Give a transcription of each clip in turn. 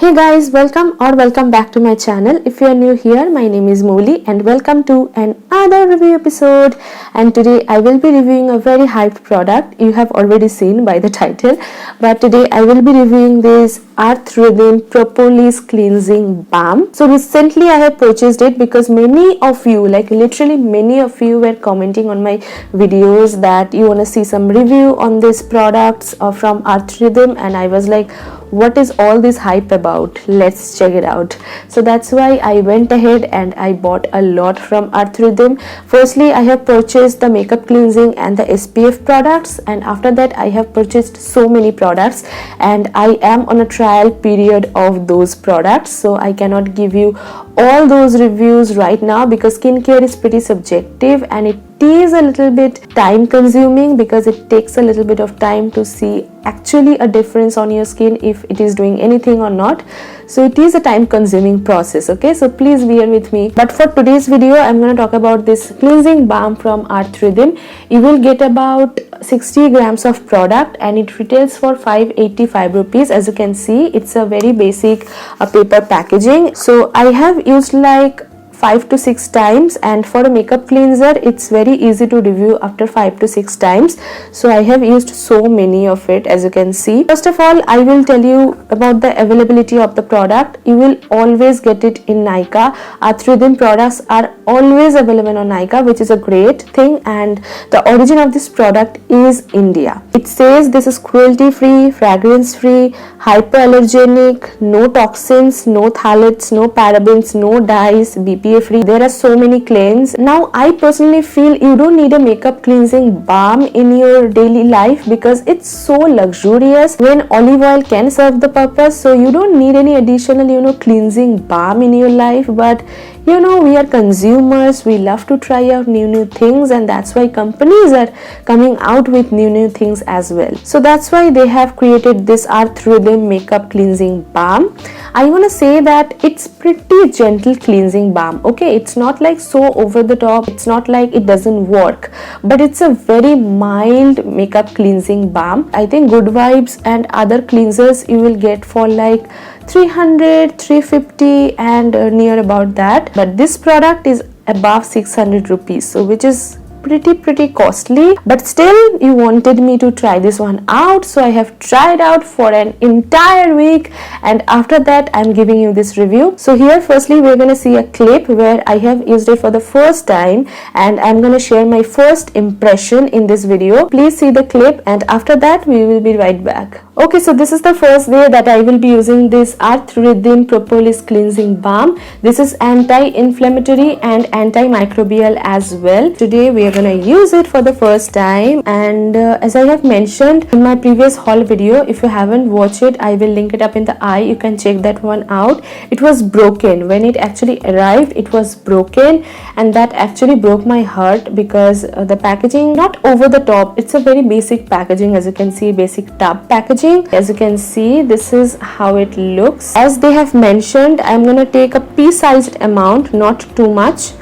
Hey guys, welcome back to my channel. If you are new here, my name is Moli and welcome to another review episode. And today I will be reviewing a very hyped product you have already seen by the title. But today I will be reviewing this Earth Rhythm Propolis Cleansing Balm. So recently I have purchased it because many of you, like literally many of you, were commenting on my videos that you want to see some review on these products from Earth Rhythm, and I was like, what is all this hype about? Let's check it out. So that's why I went ahead and I bought a lot from Earth Rhythm. Firstly, I have purchased the makeup cleansing and the SPF products, and after that I have purchased so many products, and I am on a trial period of those products, so I cannot give you all those reviews right now because skincare is pretty subjective and it is a little bit time consuming because it takes a little bit of time to see actually a difference on your skin if it is doing anything or not. So it is a time consuming process, okay? So please bear with me. But for today's video, I'm going to talk about this cleansing balm from Earth Rhythm. You will get about 60 grams of product and it retails for 585 rupees. As you can see, it's a very basic paper packaging. So I have used like 5 to 6 times, and for a makeup cleanser it's very easy to review after 5 to 6 times. So I have used so many of it, as you can see. First of all, I will tell you about the availability of the product. You will always get it in Nykaa. Earth Rhythm products are always available on Nykaa, which is a great thing, and the origin of this product is India. It says this is cruelty free, fragrance free, hypoallergenic, no toxins, no phthalates, no parabens, no dyes, BPA free. There are so many claims. Now I personally feel you don't need a makeup cleansing balm in your daily life because it's so luxurious when olive oil can serve the purpose. So you don't need any additional cleansing balm in your life. But we are consumers, we love to try out new things, and that's why companies are coming out with new things as well. So that's why they have created this Earth Rhythm makeup cleansing balm. I want to say that it's pretty gentle cleansing balm, okay? It's not like so over the top, it's not like it doesn't work, but it's a very mild makeup cleansing balm. I think Good Vibes and other cleansers you will get for like 300, 350 and near about that, but this product is above 600 rupees, so which is pretty costly. But still you wanted me to try this one out, so I have tried out for an entire week, and after that I'm giving you this review. So here firstly we're going to see a clip where I have used it for the first time, and I'm going to share my first impression in this video. Please see the clip, and after that we will be right back. Okay, so this is the first day that I will be using this Earth Rhythm Propolis Cleansing Balm. This is anti-inflammatory and antimicrobial as well. Today we are gonna use it for the first time, and as I have mentioned in my previous haul video, if you haven't watched it, I will link it up in the eye. You can check that one out. It was broken when it actually arrived. It was broken, and that actually broke my heart because the packaging, not over the top, it's a very basic packaging. As you can see, basic tub packaging. As you can see, this is how it looks. As they have mentioned, I'm gonna take a pea-sized amount, not too much.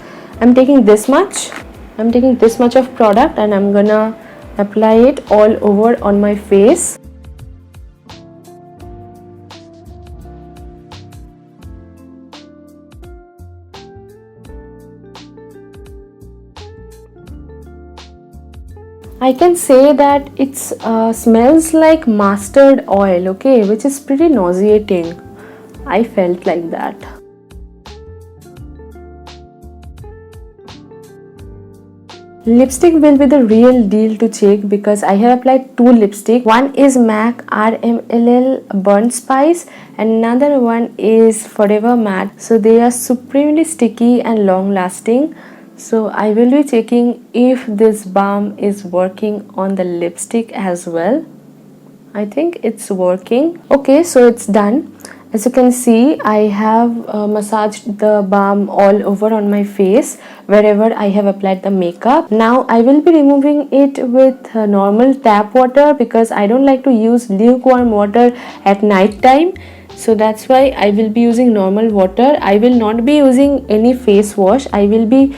I'm taking this much of product, and I'm gonna apply it all over on my face. I can say that it smells like mustard oil, okay, which is pretty nauseating. I felt like that. Lipstick will be the real deal to check because I have applied 2 lipstick. One is MAC RMLL Burnt Spice and another one is Forever Matte. So they are supremely sticky and long lasting. So I will be checking if this balm is working on the lipstick as well. I think it's working. Okay, so it's done. As you can see, I have massaged the balm all over on my face wherever I have applied the makeup. Now I will be removing it with normal tap water because I don't like to use lukewarm water at night time. So that's why I will be using normal water. I will not be using any face wash. I will be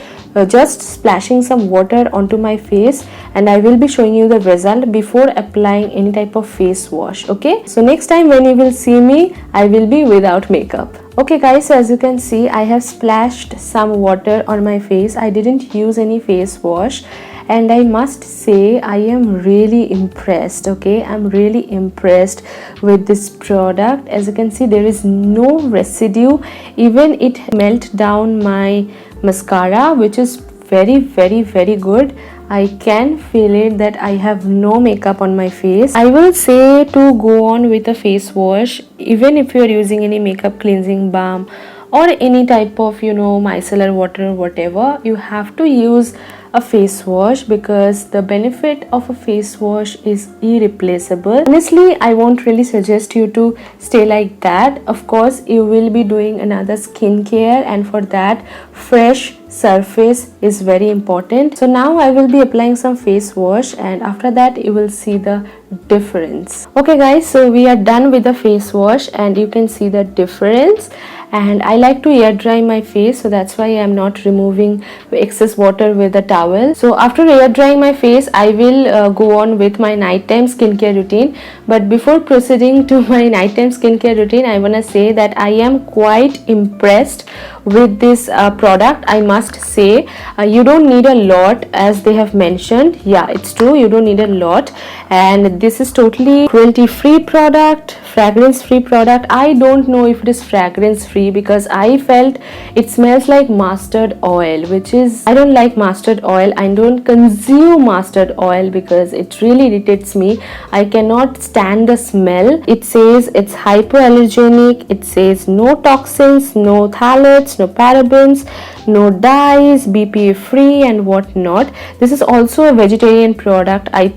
just splashing some water onto my face, and I will be showing you the result before applying any type of face wash. Okay, so next time when you will see me, I will be without makeup. Okay guys, so as you can see, I have splashed some water on my face. I didn't use any face wash, and I must say I am really impressed. Okay, I'm really impressed with this product. As you can see, there is no residue. Even it melt down my mascara, which is very good. I can feel it that I have no makeup on my face. I will say to go on with a face wash, even if you are using any makeup cleansing balm or any type of micellar water or whatever, you have to use a face wash, because the benefit of a face wash is irreplaceable. Honestly, I won't really suggest you to stay like that. Of course, you will be doing another skincare, and for that, fresh surface is very important. So now I will be applying some face wash, and after that you will see the difference. Okay guys, so we are done with the face wash, and you can see the difference. And I like to air dry my face, so that's why I'm not removing excess water with a towel. So after air drying my face, I will go on with my nighttime skincare routine. But before proceeding to my nighttime skincare routine, I want to say that I am quite impressed with this product. I must say, you don't need a lot, as they have mentioned. Yeah, it's true, you don't need a lot, and this is totally cruelty free product, fragrance free product. I don't know if it is fragrance free, because I felt it smells like mustard oil, which is, I don't like mustard oil. I don't consume mustard oil because it really irritates me. I cannot stand the smell. It says it's hypoallergenic, it says no toxins, no phthalates, no parabens, no dyes, BPA free and whatnot. This is also a vegetarian product. I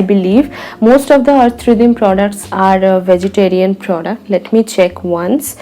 believe most of the Earth Rhythm products are a vegetarian product. Let me check once.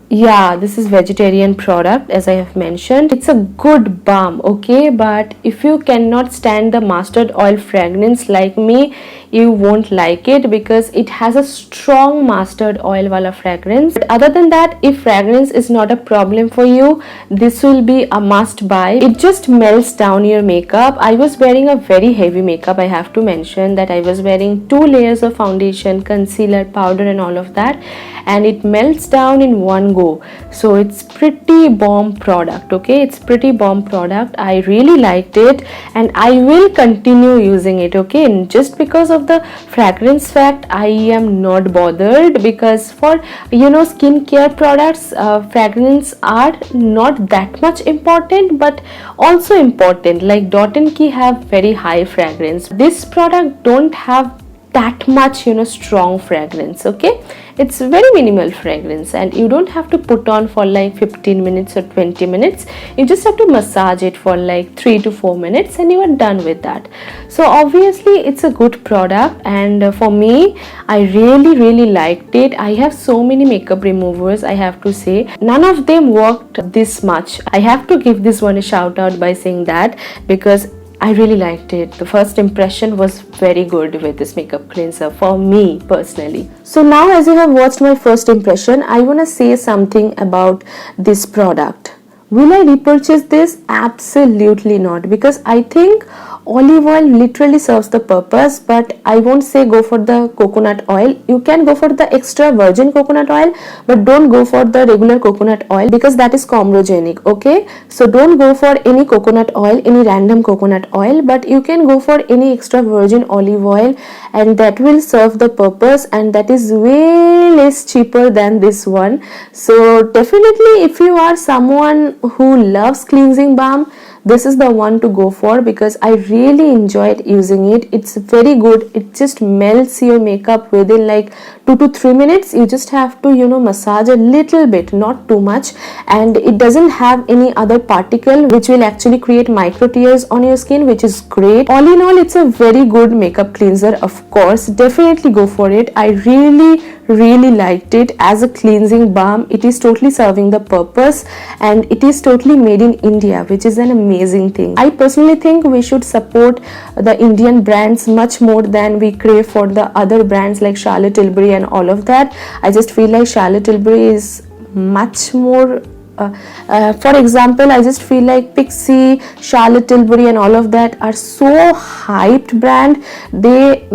Yeah, this is vegetarian product, as I have mentioned. It's a good balm, okay, but if you cannot stand the mustard oil fragrance like me, you won't like it, because it has a strong mustard oil wala fragrance. But other than that, if fragrance is not a problem for you, this will be a must buy. It just melts down your makeup. I was wearing a very heavy makeup. I have to mention that I was wearing 2 layers of foundation, concealer, powder and all of that, and it melts down in one go. So it's pretty bomb product. Okay, it's pretty bomb product. I really liked it, and I will continue using it. Okay, and just because of the fragrance fact, I am not bothered, because for skincare products, fragrance are not that much important, but also important. Like Dot & Key have very high fragrance. This product don't have that much strong fragrance. Okay, it's very minimal fragrance, and you don't have to put on for like 15 minutes or 20 minutes. You just have to massage it for like 3 to 4 minutes, and you are done with that. So obviously it's a good product, and for me, I really liked it. I have so many makeup removers, I have to say. None of them worked this much. I have to give this one a shout out by saying that, because I really liked it. The first impression was very good with this makeup cleanser for me personally. So now, as you have watched my first impression, I want to say something about this product. Will I repurchase this? Absolutely not, because I think olive oil literally serves the purpose, but I won't say go for the coconut oil. You can go for the extra virgin coconut oil, but don't go for the regular coconut oil, because that is comedogenic. Okay, so don't go for any coconut oil, any random coconut oil, but you can go for any extra virgin olive oil, and that will serve the purpose, and that is way less cheaper than this one. So definitely, if you are someone who loves cleansing balm, this is the one to go for, because I really enjoyed using it. It's very good. It just melts your makeup within like 2 to 3 minutes. You just have to massage a little bit, not too much, and it doesn't have any other particle which will actually create micro tears on your skin, which is great. All in all, it's a very good makeup cleanser. Of course, definitely go for it. I really liked it as a cleansing balm. It is totally serving the purpose, and it is totally made in India, which is an amazing thing. I personally think we should support the Indian brands much more than we crave for the other brands like Charlotte Tilbury and all of that. I just feel like Charlotte Tilbury is much more For example, I just feel like Pixie, Charlotte Tilbury and all of that are so hyped brand. They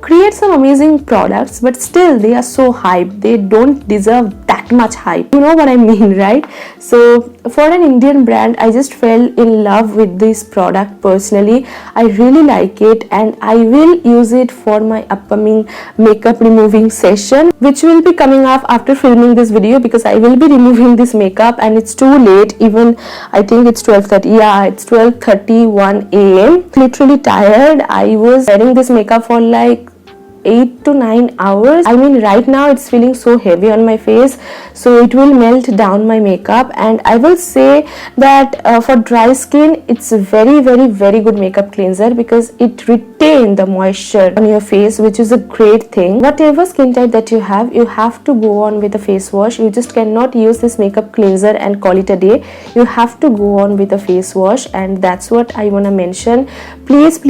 create some amazing products, but still they are so hyped. They don't deserve that much hype. You know what I mean, right? So for an Indian brand, I just fell in love with this product personally. I really like it, and I will use it for my upcoming makeup removing session, which will be coming up after filming this video, because I will be removing this makeup and it's too late. Even I think it's 12:30. Yeah, it's 12:31 a.m. Literally tired. I was wearing this makeup for like 8 to 9 hours. I mean, right now it's feeling so heavy on my face, so it will melt down my makeup. And I will say that for dry skin, it's a very good makeup cleanser, because it retains the moisture on your face, which is a great thing. Whatever skin type that you have to go on with a face wash. You just cannot use this makeup cleanser and call it a day. You have to go on with a face wash, and that's what I want to mention. Please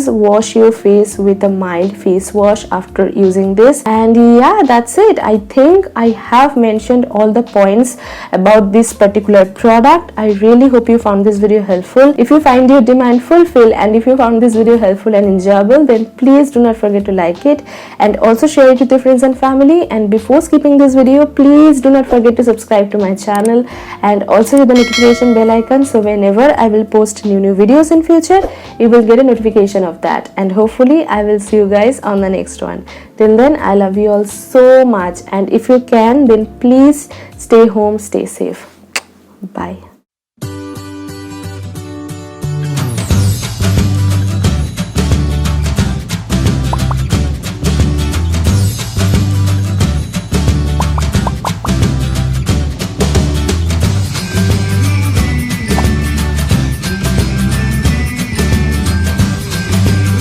wash your face with a mild face wash after using this. And yeah, that's it. I think I have mentioned all the points about this particular product. I really hope you found this video helpful. If you find your demand fulfilled, and if you found this video helpful and enjoyable, then please do not forget to like it and also share it with your friends and family. And before skipping this video, please do not forget to subscribe to my channel and also hit the notification bell icon, so whenever I will post new videos in future, you will get a notification of that. And hopefully I will see you guys on the next one. Till then, I love you all so much, and if you can, then please stay home, stay safe. Bye.